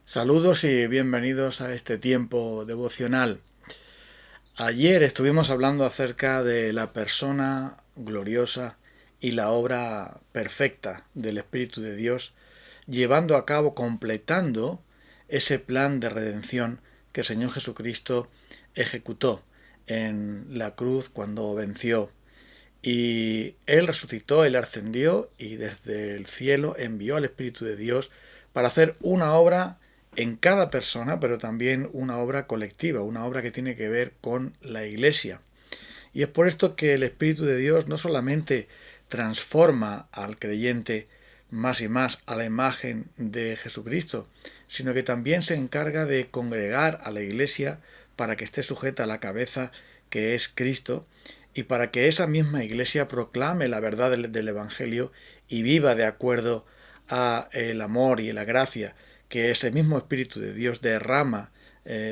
Saludos y bienvenidos a este tiempo devocional. Ayer estuvimos hablando acerca de la persona gloriosa y la obra perfecta del Espíritu de Dios, llevando a cabo, completando ese plan de redención que el Señor Jesucristo ejecutó en la cruz cuando venció. Y Él resucitó, Él ascendió y desde el cielo envió al Espíritu de Dios para hacer una obra en cada persona, pero también una obra colectiva, una obra que tiene que ver con la Iglesia. Y es por esto que el Espíritu de Dios no solamente transforma al creyente más y más a la imagen de Jesucristo, sino que también se encarga de congregar a la Iglesia para que esté sujeta a la cabeza que es Cristo y para que esa misma Iglesia proclame la verdad del Evangelio y viva de acuerdo a el amor y la gracia que ese mismo Espíritu de Dios derrama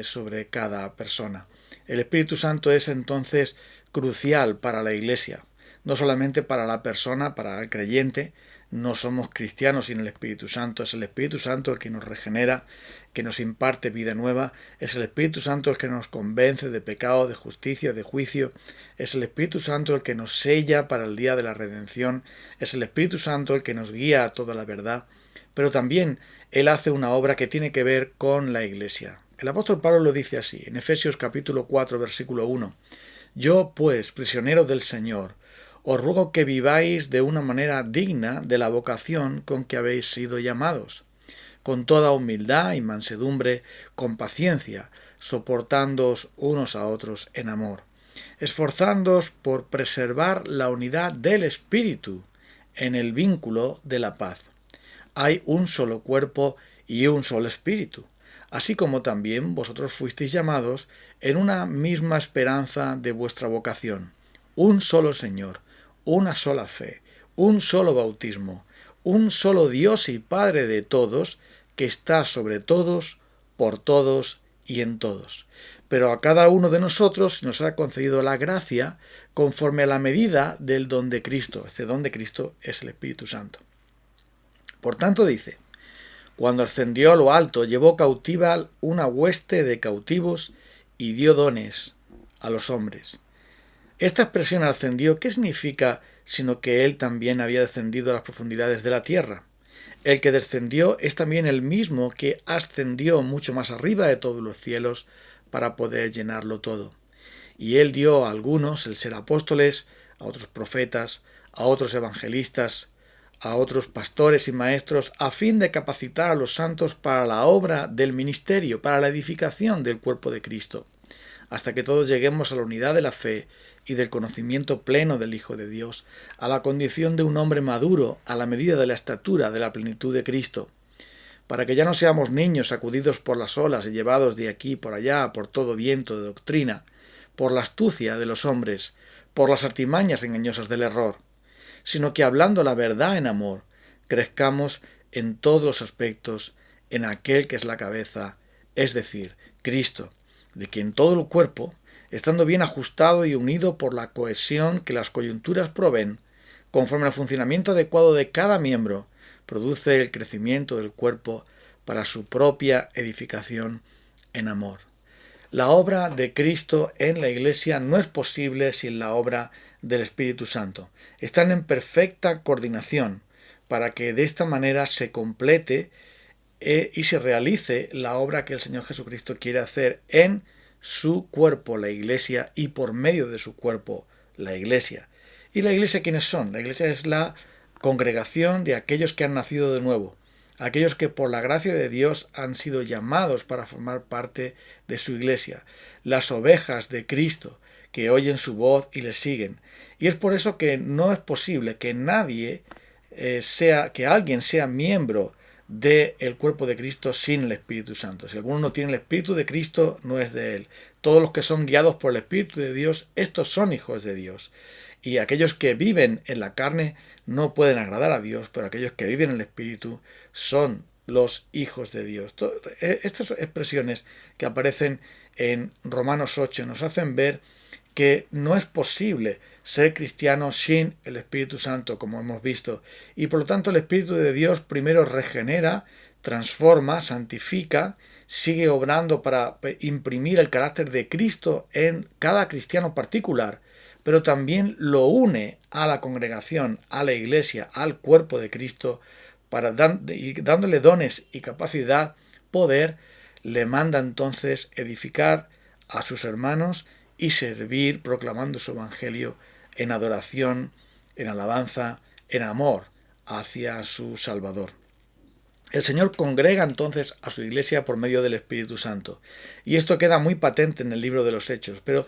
sobre cada persona. El Espíritu Santo es entonces crucial para la Iglesia, no solamente para la persona, para el creyente. No somos cristianos sin el Espíritu Santo. Es el Espíritu Santo el que nos regenera, que nos imparte vida nueva. Es el Espíritu Santo el que nos convence de pecado, de justicia, de juicio. Es el Espíritu Santo el que nos sella para el día de la redención. Es el Espíritu Santo el que nos guía a toda la verdad. Pero también Él hace una obra que tiene que ver con la Iglesia. El apóstol Pablo lo dice así, en Efesios capítulo 4, versículo 1. Yo, pues, prisionero del Señor, os ruego que viváis de una manera digna de la vocación con que habéis sido llamados, con toda humildad y mansedumbre, con paciencia, soportándoos unos a otros en amor, esforzándoos por preservar la unidad del Espíritu en el vínculo de la paz. Hay un solo cuerpo y un solo Espíritu, así como también vosotros fuisteis llamados en una misma esperanza de vuestra vocación, un solo Señor, una sola fe, un solo bautismo, un solo Dios y Padre de todos, que está sobre todos, por todos y en todos. Pero a cada uno de nosotros nos ha concedido la gracia conforme a la medida del don de Cristo. Este don de Cristo es el Espíritu Santo. Por tanto dice, cuando ascendió a lo alto, llevó cautiva una hueste de cautivos y dio dones a los hombres. Esta expresión ascendió, ¿qué significa? Sino que Él también había descendido a las profundidades de la tierra. El que descendió es también el mismo que ascendió mucho más arriba de todos los cielos para poder llenarlo todo. Y Él dio a algunos el ser apóstoles, a otros profetas, a otros evangelistas, a otros pastores y maestros, a fin de capacitar a los santos para la obra del ministerio, para la edificación del cuerpo de Cristo, hasta que todos lleguemos a la unidad de la fe y del conocimiento pleno del Hijo de Dios, a la condición de un hombre maduro, a la medida de la estatura de la plenitud de Cristo, para que ya no seamos niños sacudidos por las olas y llevados de aquí por allá por todo viento de doctrina, por la astucia de los hombres, por las artimañas engañosas del error, sino que hablando la verdad en amor, crezcamos en todos los aspectos en aquel que es la cabeza, es decir, Cristo, de quien todo el cuerpo, estando bien ajustado y unido por la cohesión que las coyunturas proveen, conforme al funcionamiento adecuado de cada miembro, produce el crecimiento del cuerpo para su propia edificación en amor. La obra de Cristo en la Iglesia no es posible sin la obra del Espíritu Santo. Están en perfecta coordinación para que de esta manera se complete y se realice la obra que el Señor Jesucristo quiere hacer en su cuerpo, la Iglesia, y por medio de su cuerpo, la Iglesia. ¿Y la Iglesia quiénes son? La Iglesia es la congregación de aquellos que han nacido de nuevo, aquellos que por la gracia de Dios han sido llamados para formar parte de su Iglesia, las ovejas de Cristo, que oyen su voz y le siguen. Y es por eso que no es posible que que alguien sea miembro del cuerpo de Cristo sin el Espíritu Santo. Si alguno no tiene el Espíritu de Cristo, no es de él. Todos los que son guiados por el Espíritu de Dios, estos son hijos de Dios. Y aquellos que viven en la carne no pueden agradar a Dios, pero aquellos que viven en el Espíritu son los hijos de Dios. Estas expresiones que aparecen en Romanos 8 nos hacen ver que no es posible ser cristiano sin el Espíritu Santo, como hemos visto, y por lo tanto el Espíritu de Dios primero regenera, transforma, santifica, sigue obrando para imprimir el carácter de Cristo en cada cristiano particular, pero también lo une a la congregación, a la iglesia, al cuerpo de Cristo, para dándole dones y capacidad, poder, le manda entonces edificar a sus hermanos y servir proclamando su evangelio en adoración, en alabanza, en amor hacia su Salvador. El Señor congrega entonces a su iglesia por medio del Espíritu Santo. Y esto queda muy patente en el libro de los Hechos. Pero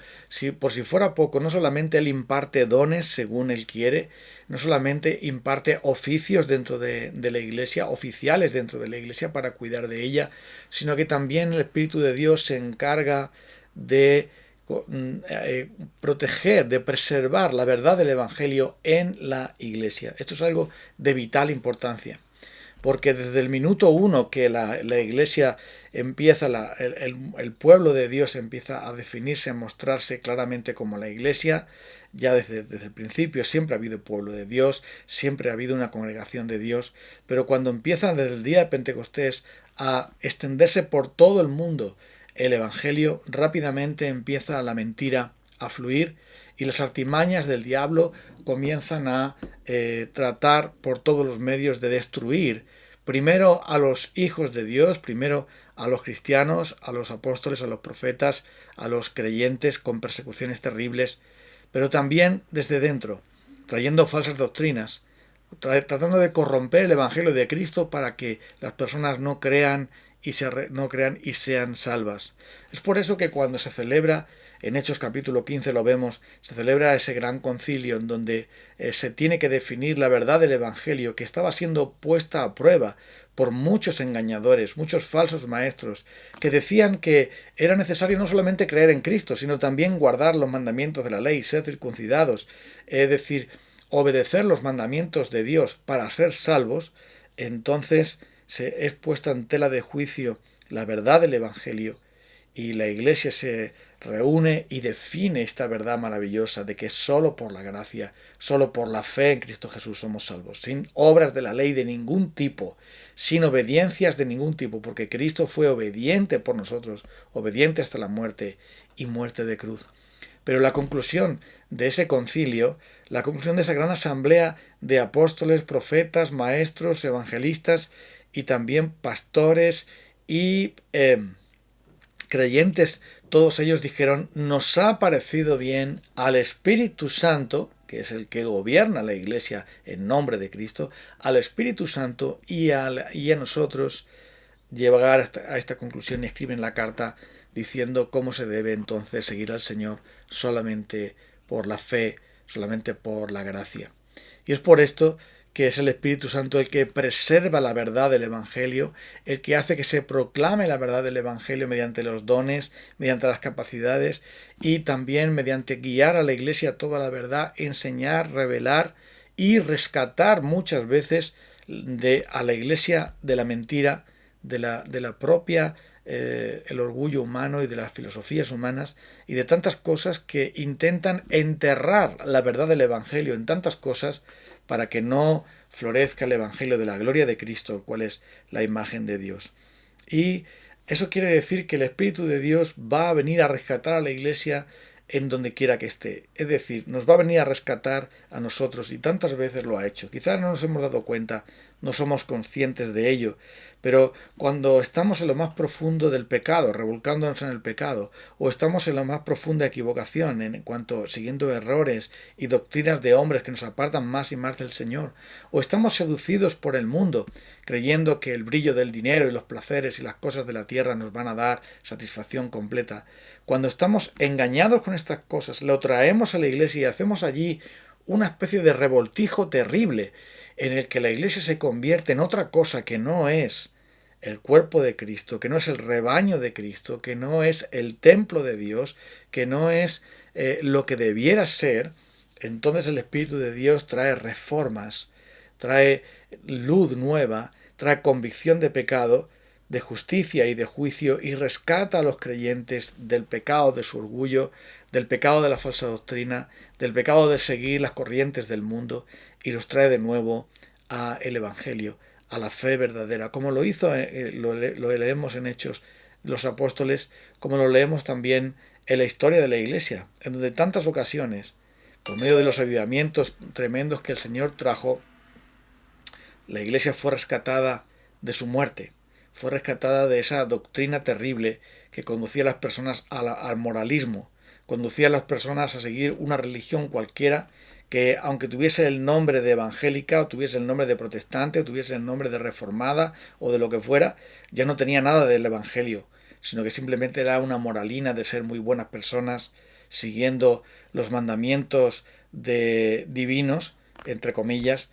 por si fuera poco, no solamente Él imparte dones según Él quiere, no solamente imparte oficios dentro de la iglesia, oficiales dentro de la iglesia para cuidar de ella, sino que también el Espíritu de Dios se encarga de proteger, de preservar la verdad del Evangelio en la iglesia. Esto es algo de vital importancia. Porque desde el minuto uno que la iglesia empieza, el pueblo de Dios empieza a definirse, a mostrarse claramente como la iglesia, ya desde el principio siempre ha habido pueblo de Dios, siempre ha habido una congregación de Dios, pero cuando empieza desde el día de Pentecostés a extenderse por todo el mundo el Evangelio, rápidamente empieza la mentira a fluir y las artimañas del diablo comienzan a tratar por todos los medios de destruir primero a los hijos de Dios, primero a los cristianos, a los apóstoles, a los profetas, a los creyentes con persecuciones terribles, pero también desde dentro, trayendo falsas doctrinas, tratando de corromper el Evangelio de Cristo para que las personas no crean y sean salvas. Es por eso que cuando se celebra, en Hechos capítulo 15 lo vemos, se celebra ese gran concilio en donde se tiene que definir la verdad del Evangelio que estaba siendo puesta a prueba por muchos engañadores, muchos falsos maestros, que decían que era necesario no solamente creer en Cristo, sino también guardar los mandamientos de la ley, ser circuncidados, es decir, obedecer los mandamientos de Dios para ser salvos. Entonces se es puesta en tela de juicio la verdad del Evangelio y la Iglesia se reúne y define esta verdad maravillosa de que solo por la gracia, solo por la fe en Cristo Jesús somos salvos, sin obras de la ley de ningún tipo, sin obediencias de ningún tipo, porque Cristo fue obediente por nosotros, obediente hasta la muerte y muerte de cruz. Pero la conclusión de ese concilio, la conclusión de esa gran asamblea de apóstoles, profetas, maestros, evangelistas y también pastores y creyentes, todos ellos dijeron: nos ha parecido bien al Espíritu Santo, que es el que gobierna la Iglesia en nombre de Cristo, al Espíritu Santo y a nosotros llegar a esta conclusión, y escriben la carta diciendo cómo se debe entonces seguir al Señor solamente por la fe, solamente por la gracia. Y es por esto que es el Espíritu Santo el que preserva la verdad del Evangelio, el que hace que se proclame la verdad del Evangelio mediante los dones, mediante las capacidades y también mediante guiar a la Iglesia a toda la verdad, enseñar, revelar y rescatar muchas veces a la Iglesia de la mentira, de la propia el orgullo humano y de las filosofías humanas y de tantas cosas que intentan enterrar la verdad del Evangelio en tantas cosas para que no florezca el Evangelio de la gloria de Cristo, el cual es la imagen de Dios. Y eso quiere decir que el Espíritu de Dios va a venir a rescatar a la Iglesia en donde quiera que esté. Es decir, nos va a venir a rescatar a nosotros y tantas veces lo ha hecho. Quizás no nos hemos dado cuenta, no somos conscientes de ello, pero cuando estamos en lo más profundo del pecado, revolcándonos en el pecado, o estamos en la más profunda equivocación en cuanto siguiendo errores y doctrinas de hombres que nos apartan más y más del Señor, o estamos seducidos por el mundo, creyendo que el brillo del dinero y los placeres y las cosas de la tierra nos van a dar satisfacción completa, cuando estamos engañados con estas cosas, lo traemos a la Iglesia y hacemos allí una especie de revoltijo terrible en el que la Iglesia se convierte en otra cosa que no es el cuerpo de Cristo, que no es el rebaño de Cristo, que no es el templo de Dios, que no es lo que debiera ser. Entonces el Espíritu de Dios trae reformas, trae luz nueva, trae convicción de pecado, de justicia y de juicio, y rescata a los creyentes del pecado de su orgullo, del pecado de la falsa doctrina, del pecado de seguir las corrientes del mundo, y los trae de nuevo a el Evangelio, a la fe verdadera, como lo hizo, lo leemos en Hechos de los Apóstoles, como lo leemos también en la historia de la Iglesia, en donde tantas ocasiones, por medio de los avivamientos tremendos que el Señor trajo, la Iglesia fue rescatada de su muerte, fue rescatada de esa doctrina terrible que conducía a las personas al moralismo, conducía a las personas a seguir una religión cualquiera que, aunque tuviese el nombre de evangélica, o tuviese el nombre de protestante, o tuviese el nombre de reformada, o de lo que fuera, ya no tenía nada del evangelio, sino que simplemente era una moralina de ser muy buenas personas, siguiendo los mandamientos divinos, entre comillas,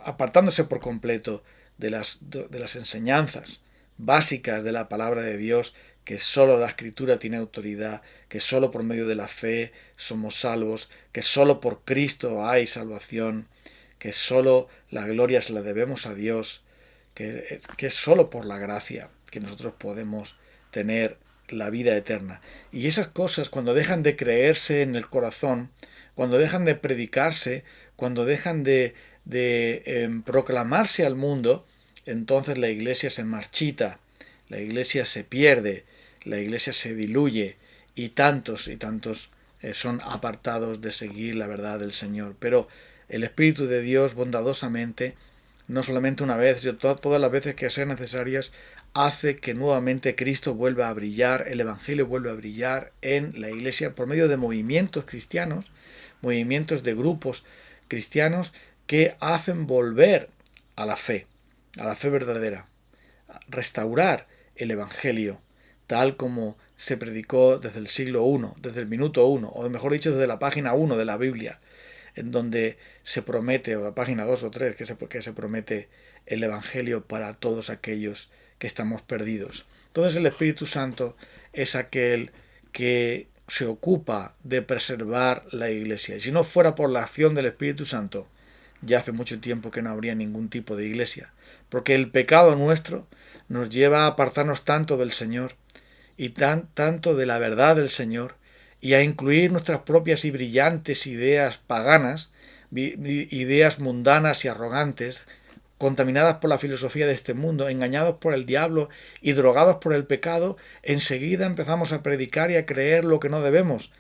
apartándose por completo de las enseñanzas básicas de la palabra de Dios, que sólo la Escritura tiene autoridad, que sólo por medio de la fe somos salvos, que sólo por Cristo hay salvación, que sólo la gloria se la debemos a Dios, que es sólo por la gracia que nosotros podemos tener la vida eterna. Y esas cosas, cuando dejan de creerse en el corazón, cuando dejan de predicarse, cuando dejan de proclamarse al mundo, entonces la iglesia se marchita, la iglesia se pierde, la iglesia se diluye y tantos son apartados de seguir la verdad del Señor. Pero el Espíritu de Dios bondadosamente, no solamente una vez, sino todas las veces que sean necesarias, hace que nuevamente Cristo vuelva a brillar, el Evangelio vuelva a brillar en la iglesia por medio de movimientos cristianos, movimientos de grupos cristianos que hacen volver a la fe verdadera, restaurar el Evangelio tal como se predicó desde el siglo I, desde el minuto 1, o mejor dicho, desde la página 1 de la Biblia, en donde se promete, o la página 2 o 3, que se promete el Evangelio para todos aquellos que estamos perdidos. Entonces el Espíritu Santo es aquel que se ocupa de preservar la iglesia. Y si no fuera por la acción del Espíritu Santo, ya hace mucho tiempo que no habría ningún tipo de iglesia. Porque el pecado nuestro nos lleva a apartarnos tanto del Señor y tanto de la verdad del Señor, y a incluir nuestras propias y brillantes ideas paganas, ideas mundanas y arrogantes, contaminadas por la filosofía de este mundo, engañados por el diablo y drogados por el pecado, enseguida empezamos a predicar y a creer lo que no debemos,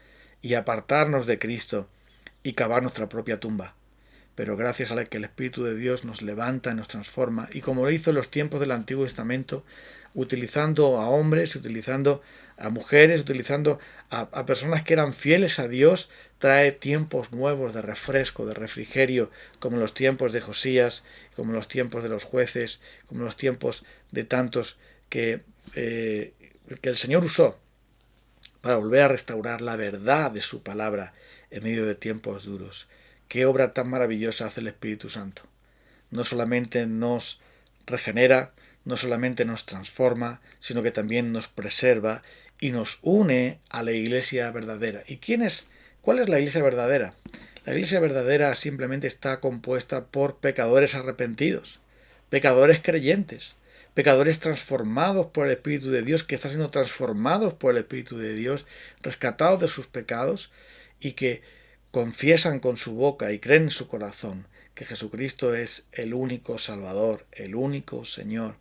y a apartarnos de Cristo y cavar nuestra propia tumba. Pero gracias a la que el Espíritu de Dios nos levanta y nos transforma, y como lo hizo en los tiempos del Antiguo Testamento, utilizando a hombres, utilizando a mujeres, utilizando a personas que eran fieles a Dios, trae tiempos nuevos de refresco, de refrigerio, como los tiempos de Josías, como los tiempos de los jueces, como los tiempos de tantos que el Señor usó para volver a restaurar la verdad de su palabra en medio de tiempos duros. Qué obra tan maravillosa hace el Espíritu Santo. No solamente nos regenera, no solamente nos transforma, sino que también nos preserva y nos une a la iglesia verdadera. ¿Y cuál es la iglesia verdadera? La iglesia verdadera simplemente está compuesta por pecadores arrepentidos, pecadores creyentes, pecadores transformados por el Espíritu de Dios, que están siendo transformados por el Espíritu de Dios, rescatados de sus pecados y que confiesan con su boca y creen en su corazón que Jesucristo es el único Salvador, el único Señor,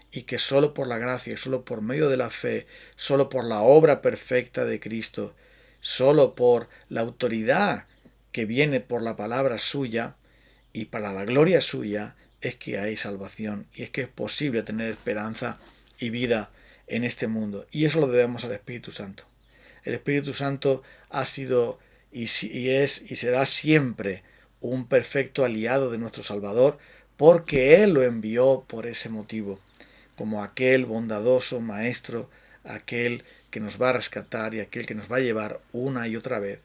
y que sólo por la gracia y sólo por medio de la fe, sólo por la obra perfecta de Cristo, sólo por la autoridad que viene por la palabra suya y para la gloria suya, es que hay salvación y es que es posible tener esperanza y vida en este mundo. Y eso lo debemos al Espíritu Santo. El Espíritu Santo ha sido y es y será siempre un perfecto aliado de nuestro Salvador, porque Él lo envió por ese motivo, como aquel bondadoso Maestro, aquel que nos va a rescatar y aquel que nos va a llevar una y otra vez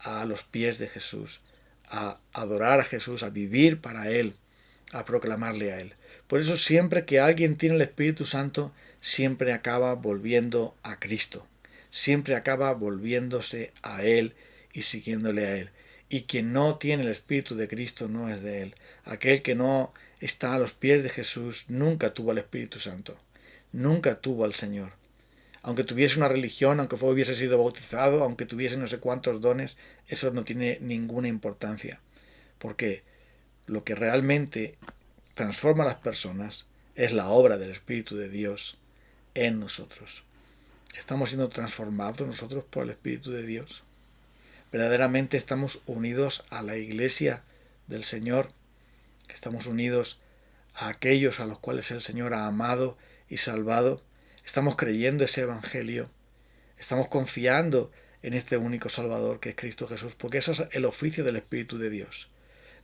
a los pies de Jesús, a adorar a Jesús, a vivir para Él, a proclamarle a Él. Por eso siempre que alguien tiene el Espíritu Santo, siempre acaba volviendo a Cristo, siempre acaba volviéndose a Él y siguiéndole a Él. Y quien no tiene el Espíritu de Cristo no es de Él. Aquel que no está a los pies de Jesús nunca tuvo al Espíritu Santo, nunca tuvo al Señor. Aunque tuviese una religión, aunque hubiese sido bautizado, aunque tuviese no sé cuántos dones, eso no tiene ninguna importancia. Porque lo que realmente transforma a las personas es la obra del Espíritu de Dios en nosotros. ¿Estamos siendo transformados nosotros por el Espíritu de Dios? ¿Verdaderamente estamos unidos a la Iglesia del Señor? ¿Estamos unidos a aquellos a los cuales el Señor ha amado y salvado? ¿Estamos creyendo ese Evangelio? ¿Estamos confiando en este único Salvador que es Cristo Jesús? Porque ese es el oficio del Espíritu de Dios.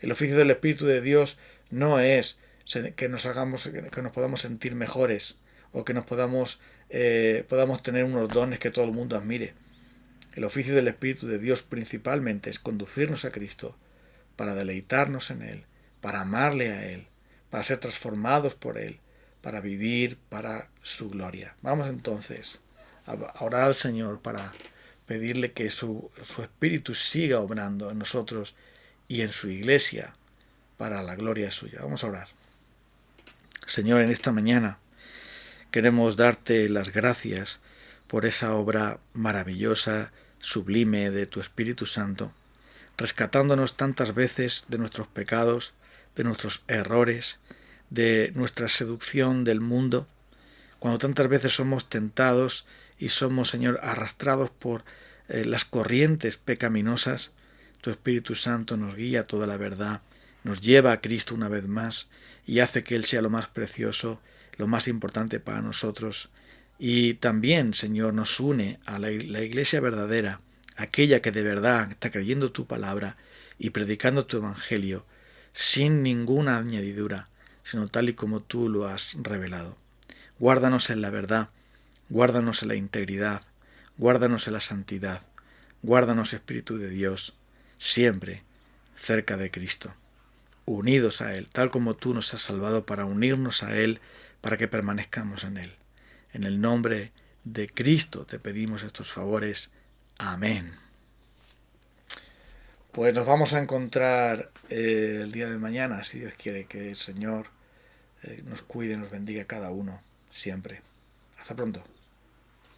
El oficio del Espíritu de Dios no es que nos podamos sentir mejores o que podamos tener unos dones que todo el mundo admire. El oficio del Espíritu de Dios principalmente es conducirnos a Cristo para deleitarnos en Él, para amarle a Él, para ser transformados por Él, para vivir para su gloria. Vamos entonces a orar al Señor para pedirle que su Espíritu siga obrando en nosotros y en su Iglesia para la gloria suya. Vamos a orar. Señor, en esta mañana queremos darte las gracias por esa obra maravillosa, sublime de tu Espíritu Santo, rescatándonos tantas veces de nuestros pecados, de nuestros errores, de nuestra seducción del mundo, cuando tantas veces somos tentados y somos, Señor, arrastrados por las corrientes pecaminosas. Tu Espíritu Santo nos guía a toda la verdad, nos lleva a Cristo una vez más y hace que Él sea lo más precioso, lo más importante para nosotros. Y también, Señor, nos une a la Iglesia verdadera, aquella que de verdad está creyendo tu palabra y predicando tu Evangelio, sin ninguna añadidura, sino tal y como tú lo has revelado. Guárdanos en la verdad, guárdanos en la integridad, guárdanos en la santidad, guárdanos, Espíritu de Dios, siempre cerca de Cristo, unidos a Él, tal como tú nos has salvado para unirnos a Él, para que permanezcamos en Él. En el nombre de Cristo te pedimos estos favores. Amén. Pues nos vamos a encontrar el día de mañana, si Dios quiere, que el Señor nos cuide y nos bendiga a cada uno, siempre. Hasta pronto.